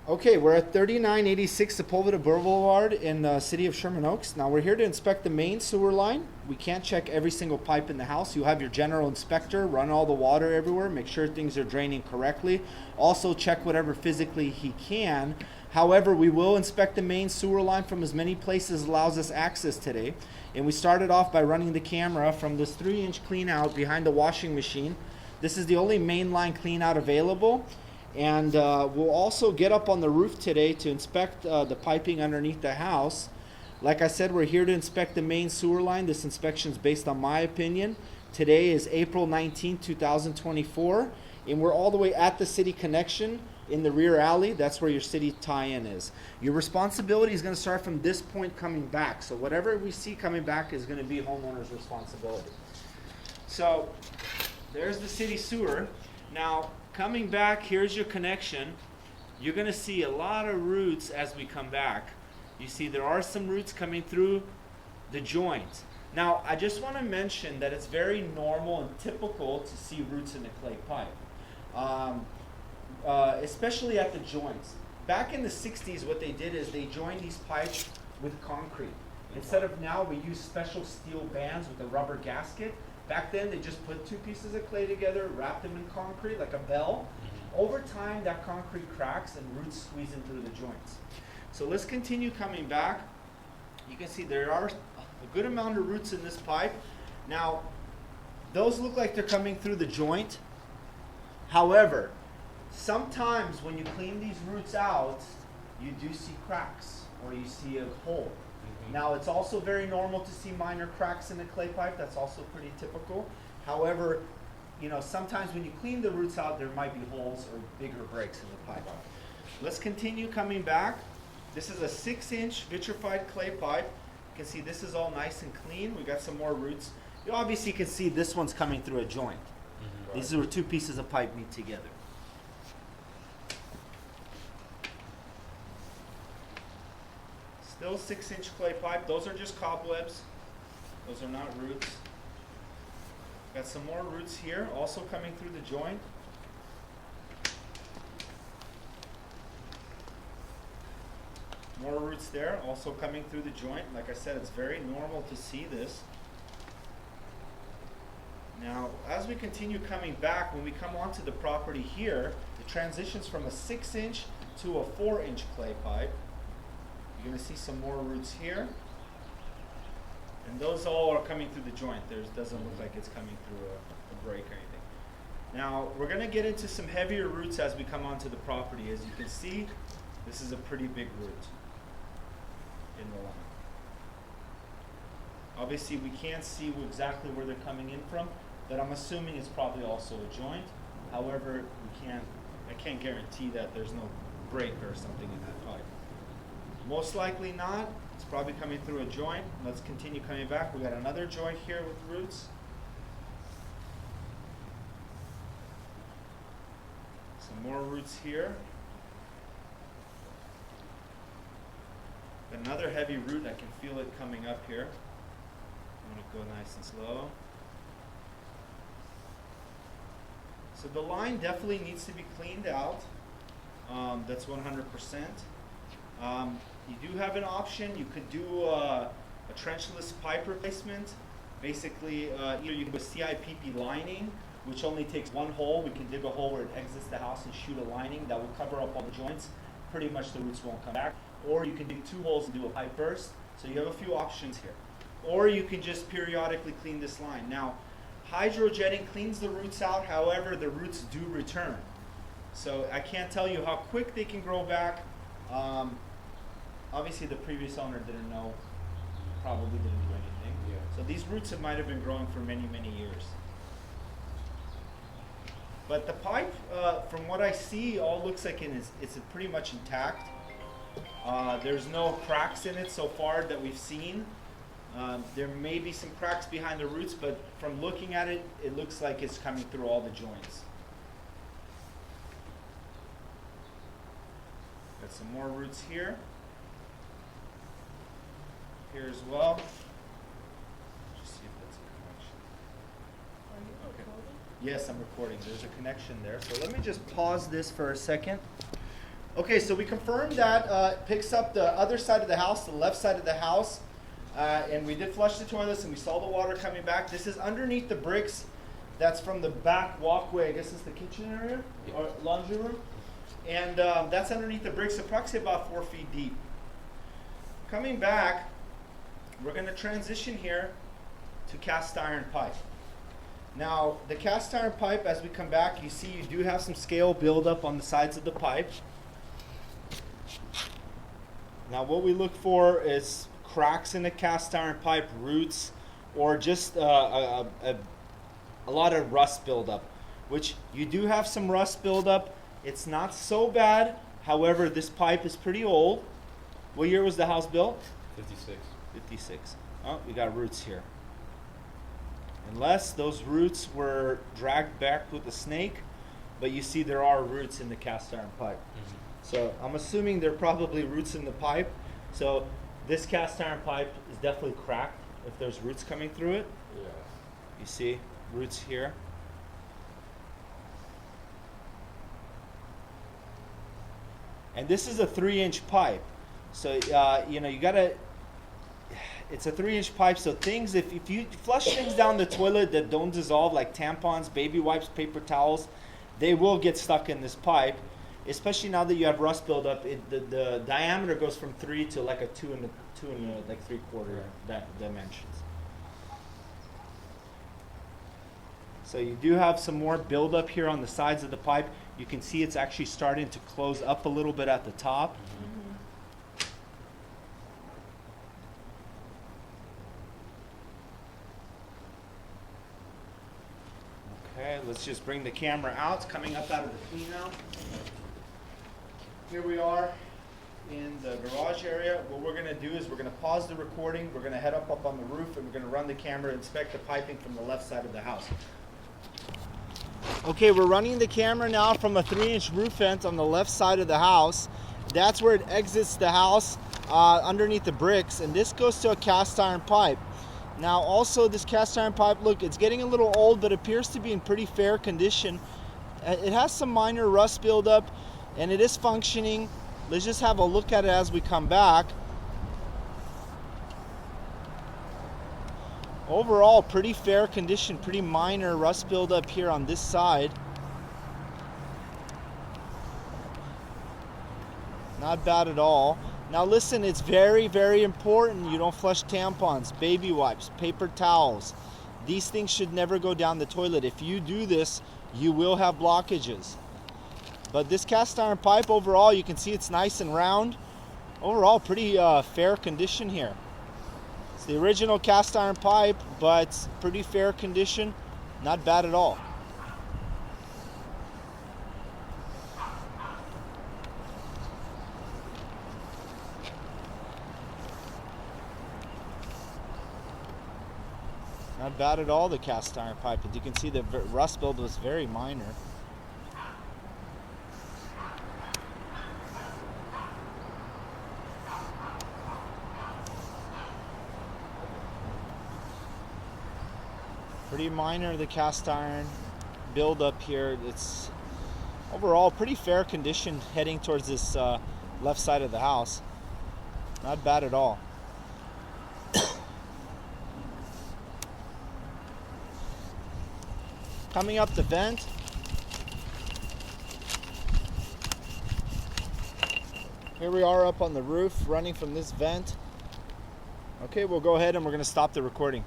Okay, we're at 3986 Sepulveda Blvd in the city of Sherman Oaks. Now we're here to inspect the main sewer line. We can't check every single pipe in the house. You have your general inspector run all the water everywhere, make sure things are draining correctly. Also check whatever physically he can. However, we will inspect the main sewer line from as many places as allows us access today. And we started off by running the camera from this 3-inch clean out behind the washing machine. This is the only main line clean out available. And we'll also get up on the roof today to inspect the piping underneath the house. Like I said, we're here to inspect the main sewer line. This inspection is based on my opinion. Today is April 19, 2024, and we're all the way at the city connection in the rear alley. That's where your city tie-in is. Your responsibility is going to start from this point coming back. So whatever we see coming back is going to be homeowner's responsibility. So there's the city sewer. Now, coming back, here's your connection. You're going to see a lot of roots as we come back. You see there are some roots coming through the joint. Now, I just want to mention that it's very normal and typical to see roots in the clay pipe, especially at the joints. Back in the 60s, what they did is they joined these pipes with concrete. Instead of now, we use special steel bands with a rubber gasket. Back then, they just put 2 pieces of clay together, wrapped them in concrete like a bell. Over time, that concrete cracks and roots squeeze into the joints. So let's continue coming back. You can see there are a good amount of roots in this pipe. Now, those look like they're coming through the joint. However, sometimes when you clean these roots out, you do see cracks or you see a hole. Now, it's also very normal to see minor cracks in the clay pipe. That's also pretty typical. However, you know, sometimes when you clean the roots out, there might be holes or bigger breaks in the pipe. Let's continue coming back. This is a 6-inch vitrified clay pipe. You can see this is all nice and clean. We got some more roots. You obviously can see this one's coming through a joint. These are 2 pieces of pipe meet together. Still 6-inch clay pipe. Those are just cobwebs. Those are not roots. Got some more roots here, also coming through the joint. More roots there, also coming through the joint. Like I said, it's very normal to see this. Now, as we continue coming back, when we come onto the property here, it transitions from a 6-inch to a 4-inch clay pipe. You're going to see some more roots here. And those all are coming through the joint. There doesn't look like it's coming through a break or anything. Now, we're going to get into some heavier roots as we come onto the property. As you can see, this is a pretty big root in the line. Obviously, we can't see exactly where they're coming in from, but I'm assuming it's probably also a joint. However, I can't guarantee that there's no break or something in that pipe. Most likely not. It's probably coming through a joint. Let's continue coming back. We got another joint here with roots. Some more roots here. Another heavy root. I can feel it coming up here. I'm going to go nice and slow. So the line definitely needs to be cleaned out. That's 100%. You do have an option. You could do a trenchless pipe replacement. Basically, you can do a CIPP lining, which only takes 1 hole. We can dig a hole where it exits the house and shoot a lining that will cover up all the joints. Pretty much the roots won't come back. Or you can dig 2 holes and do a pipe burst. So you have a few options here. Or you can just periodically clean this line. Now, hydrojetting cleans the roots out. However, the roots do return. So I can't tell you how quick they can grow back. Obviously, the previous owner didn't know, probably didn't do anything. Yeah. So these roots might have been growing for many, many years. But the pipe, from what I see, all looks like it's pretty much intact. There's no cracks in it so far that we've seen. There may be some cracks behind the roots, but from looking at it, it looks like it's coming through all the joints. Got some more roots here. Here as well. Just see if that's a connection. Are you recording? Yes, I'm recording. There's a connection there. So let me just pause this for a second. Okay, so we confirmed that it picks up the other side of the house, the left side of the house. And we did flush the toilets and we saw the water coming back. This is underneath the bricks. That's from the back walkway. I guess it's the kitchen area or laundry room. And that's underneath the bricks, approximately about 4 feet deep. Coming back, we're going to transition here to cast iron pipe. Now, the cast iron pipe, as we come back, you see you do have some scale buildup on the sides of the pipe. Now, what we look for is cracks in the cast iron pipe, roots, or just a lot of rust buildup, which you do have some rust buildup. It's not so bad. However, this pipe is pretty old. What year was the house built? 56. 56. Oh, we got roots here. Unless those roots were dragged back with the snake, but you see there are roots in the cast iron pipe. Mm-hmm. So I'm assuming there are probably roots in the pipe. So this cast iron pipe is definitely cracked if there's roots coming through it. Yeah. You see roots here. And this is a 3-inch pipe. So, you know, you gotta, it's a 3-inch pipe. So things, if you flush things down the toilet that don't dissolve, like tampons, baby wipes, paper towels, they will get stuck in this pipe. Especially now that you have rust buildup, the diameter goes from 3 to like a 2 and 3/4 dimensions. So you do have some more buildup here on the sides of the pipe. You can see it's actually starting to close up a little bit at the top. Okay, let's just bring the camera out. It's coming up out of the clean out. Here we are in the garage area. What we're going to do is we're going to pause the recording. We're going to head up on the roof and we're going to run the camera, inspect the piping from the left side of the house. Okay, we're running the camera now from a 3-inch roof vent on the left side of the house. That's where it exits the house underneath the bricks, and this goes to a cast iron pipe. Now also this cast iron pipe, look, it's getting a little old but appears to be in pretty fair condition. It has some minor rust buildup and it is functioning. Let's just have a look at it as we come back. Overall, pretty fair condition, pretty minor rust buildup here on this side. Not bad at all. Now listen, it's very, very important you don't flush tampons, baby wipes, paper towels. These things should never go down the toilet. If you do this, you will have blockages. But this cast iron pipe overall, you can see it's nice and round. Overall, pretty fair condition here. It's the original cast iron pipe, but pretty fair condition. Not bad at all. Not bad at all, the cast iron pipe. As you can see, the rust build was very minor. Pretty minor, the cast iron build up here. It's overall pretty fair condition heading towards this left side of the house. Not bad at all. Coming up the vent. Here we are up on the roof running from this vent. Okay, we'll go ahead and we're going to stop the recording.